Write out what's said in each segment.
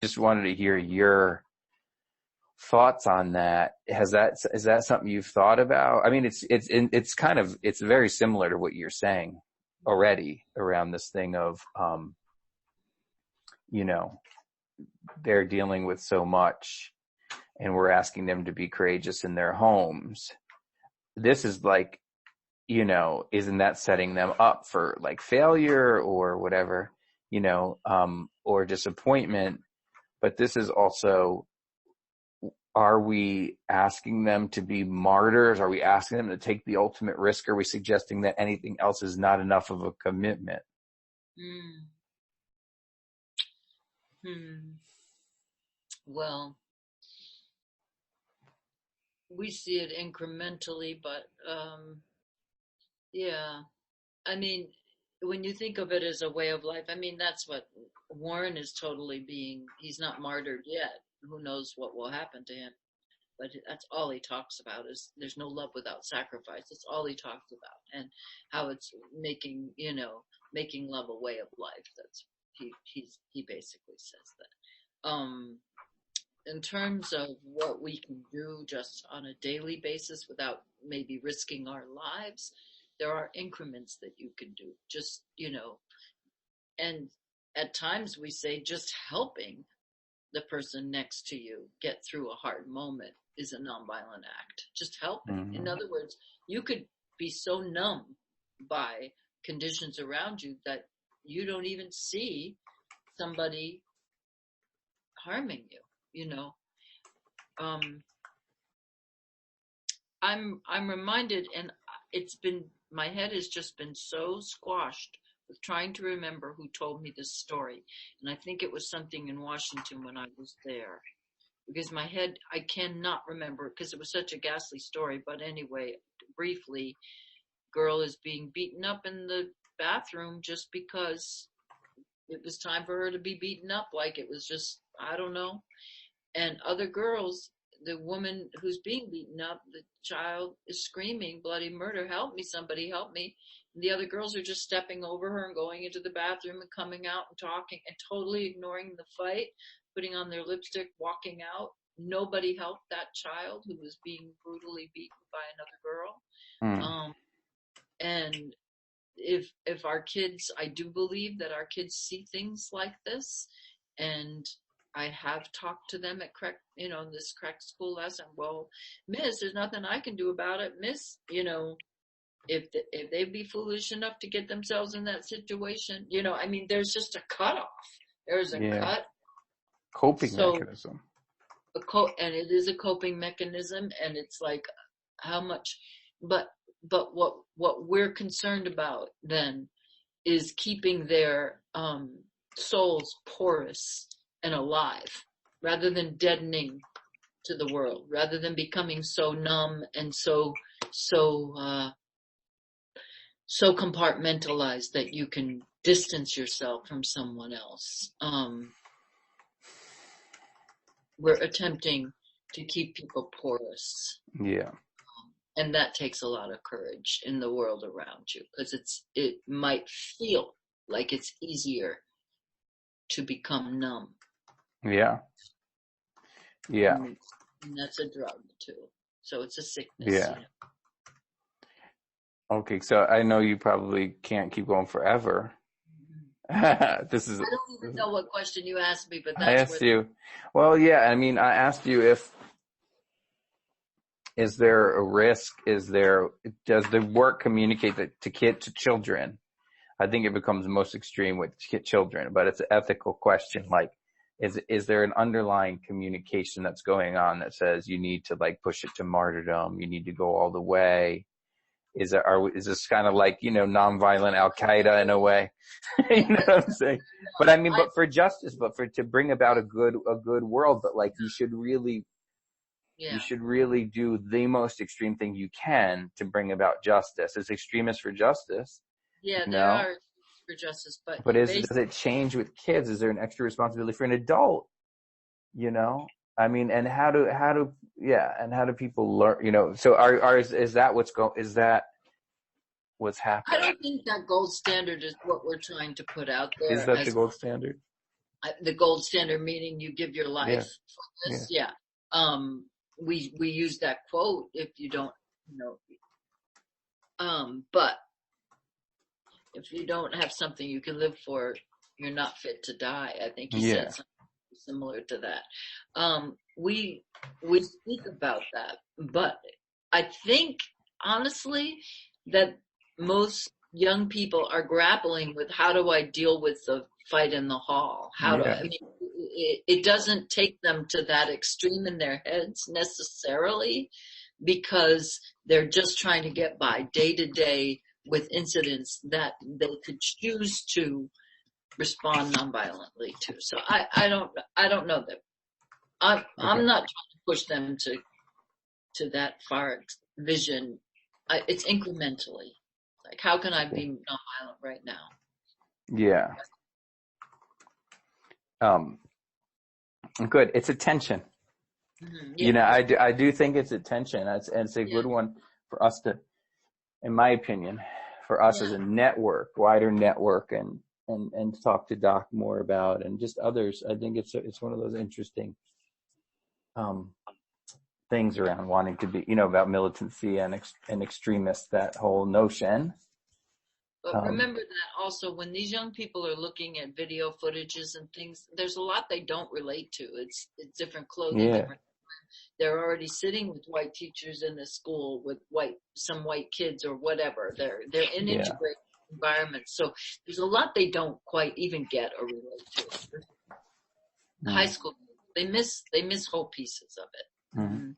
just wanted to hear your thoughts on that. Is that something you've thought about? I mean, it's very similar to what you're saying already around this thing of, they're dealing with so much and we're asking them to be courageous in their homes. This is like, isn't that setting them up for like failure or whatever, or disappointment? But this is also, are we asking them to be martyrs? Are we asking them to take the ultimate risk? Are we suggesting that anything else is not enough of a commitment? Well, we see it incrementally, but yeah. I mean, when you think of it as a way of life, I mean, that's what Warren is totally being. He's not martyred yet. Who knows what will happen to him? But that's all he talks about is there's no love without sacrifice. That's all he talks about, and how it's making love a way of life. That's he basically says that. In terms of what we can do just on a daily basis without maybe risking our lives, there are increments that you can do. Just, and at times we say just helping the person next to you get through a hard moment is a nonviolent act. Just helping. Mm-hmm. In other words, you could be so numb by conditions around you that you don't even see somebody harming you. I'm reminded, and my head has just been so squashed with trying to remember who told me this story. And I think it was something in Washington when I was there, because my head, I cannot remember because it was such a ghastly story. But anyway, briefly, girl is being beaten up in the bathroom just because it was time for her to be beaten up. Like it was just, I don't know. And other girls, the woman who's being beaten up, the child is screaming, bloody murder, help me, somebody help me. And the other girls are just stepping over her and going into the bathroom and coming out and talking and totally ignoring the fight, putting on their lipstick, walking out. Nobody helped that child who was being brutally beaten by another girl. And if our kids, I do believe that our kids see things like this, and I have talked to them at this CREC school lesson. Well, Miss, there's nothing I can do about it. Miss, if they'd be foolish enough to get themselves in that situation, I mean, there's just a cutoff. There's a cut. Coping mechanism. And it is a coping mechanism, and it's like how much, but what we're concerned about then is keeping their souls porous and alive, rather than deadening to the world, rather than becoming so numb and so compartmentalized that you can distance yourself from someone else. We're attempting to keep people porous. Yeah. And that takes a lot of courage in the world around you, because it might feel like it's easier to become numb. Yeah. Yeah. And that's a drug too. So it's a sickness. Yeah. Okay, so I know you probably can't keep going forever. I don't even know what question you asked me, but that's I asked you. Well, yeah, I mean, I asked you is there a risk? Does the work communicate to children? I think it becomes most extreme with children, but it's an ethical question. Like, is there an underlying communication that's going on that says you need to like push it to martyrdom? You need to go all the way. Is this kind of like, nonviolent Al-Qaeda in a way? You know what I'm saying? But I mean, but for justice, to bring about a good world, but like you should really do the most extreme thing you can to bring about justice. It's extremist for justice. Yeah, there are for justice, but does it change with kids? Is there an extra responsibility for an adult? I mean, and how do people learn? So is that what's happening? I don't think that gold standard is what we're trying to put out there. Is that the gold standard? the gold standard meaning you give your life Yeah. for this. Yeah. We use that quote if you don't, but if you don't have something you can live for, you're not fit to die. I think he said something similar to that. We speak about that, but I think honestly that most young people are grappling with how do I deal with the fight in the hall? I mean, it doesn't take them to that extreme in their heads necessarily, because they're just trying to get by day to day with incidents that they could choose to respond nonviolently to. So I don't know that. I'm not trying to push them to that far vision. It's incrementally. Like, how can I be nonviolent right now? Yeah. Good. It's attention. Mm-hmm. Yeah. I do think it's attention. And it's a good one for us to, in my opinion, for us as a network, wider network, and talk to Doc more about, and just others. I think it's one of those interesting things around wanting to be, about militancy and extremists, that whole notion. But remember that also when these young people are looking at video footages and things, there's a lot they don't relate to. It's different clothing, different. They're already sitting with white teachers in the school with some white kids or whatever. They're in integrated environments. So there's a lot they don't quite even get or relate to. High school, they miss whole pieces of it. Mm-hmm.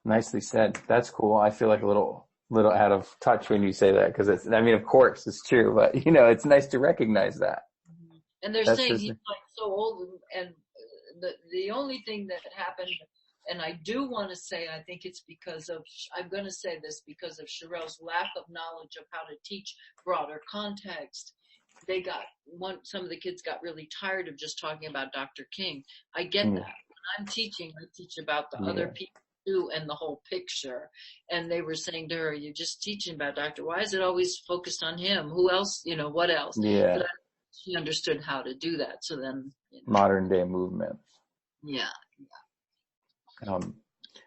Nicely said. That's cool. I feel like a little out of touch when you say that, because of course it's true, but it's nice to recognize that. And they're saying he's like so old, and the only thing that happened, and I do want to say, I think it's I'm going to say this because of Sherelle's lack of knowledge of how to teach broader context. Some of the kids got really tired of just talking about Dr. King. I get that. When I'm teaching, I teach about the other people too and the whole picture. And they were saying to her, you're just teaching about Dr. Why is it always focused on him? Who else? What else? Yeah. But she understood how to do that. So then modern day movements. Yeah.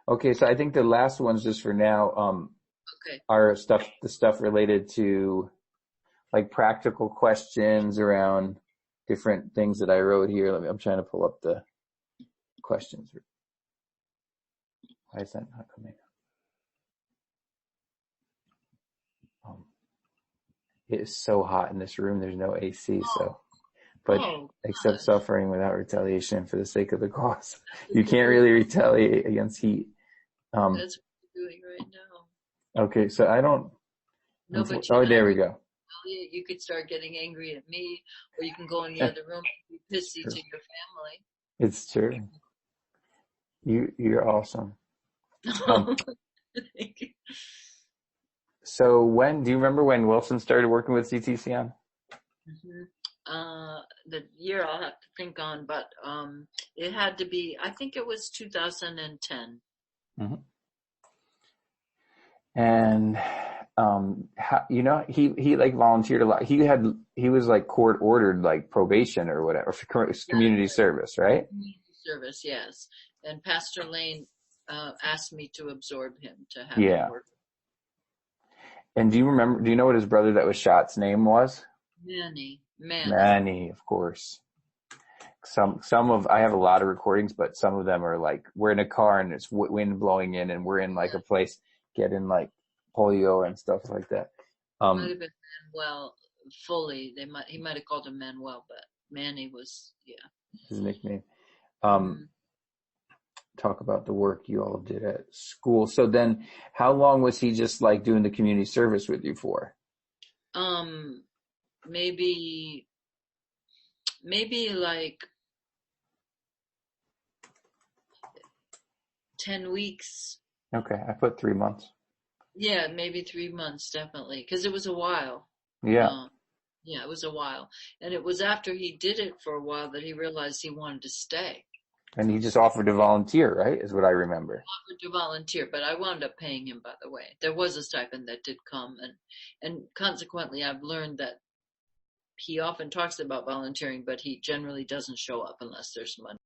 Okay, so I think the last ones just for now are the stuff related to like practical questions around different things that I wrote here. I'm trying to pull up the questions. Why is that not coming up? It is so hot in this room. There's no AC, except suffering without retaliation for the sake of the cause. You can't really retaliate against heat. That's what you're doing right now. Okay, so I don't. No, but there we go. You could start getting angry at me, or you can go in the other room and be pissy to your family. It's true. You're awesome. Thank you. So do you remember when Wilson started working with CTCM? The year I'll have to think on, but it had to be, I think it was 2010. Mm-hmm. And he like volunteered a lot. He was like court ordered, like probation or whatever, for community service, right? Community service, yes. And Pastor Lane asked me to absorb him to have him work. And do you know what his brother that was shot's name was? Manny, of course. I have a lot of recordings, but some of them are like, we're in a car and it's wind blowing in and we're in like a place getting like polio and stuff like that. Might have been Manuel fully. He might have called him Manuel, but Manny was, his nickname. Talk about the work you all did at school. So then how long was he just like doing the community service with you for? Maybe like 10 weeks. Okay. I put 3 months. Yeah, maybe 3 months, definitely. 'Cause it was a while. Yeah. It was a while. And it was after he did it for a while that he realized he wanted to stay. And he just offered to volunteer, right? Is what I remember. He offered to volunteer, but I wound up paying him, by the way. There was a stipend that did come, and consequently I've learned that he often talks about volunteering, but he generally doesn't show up unless there's money.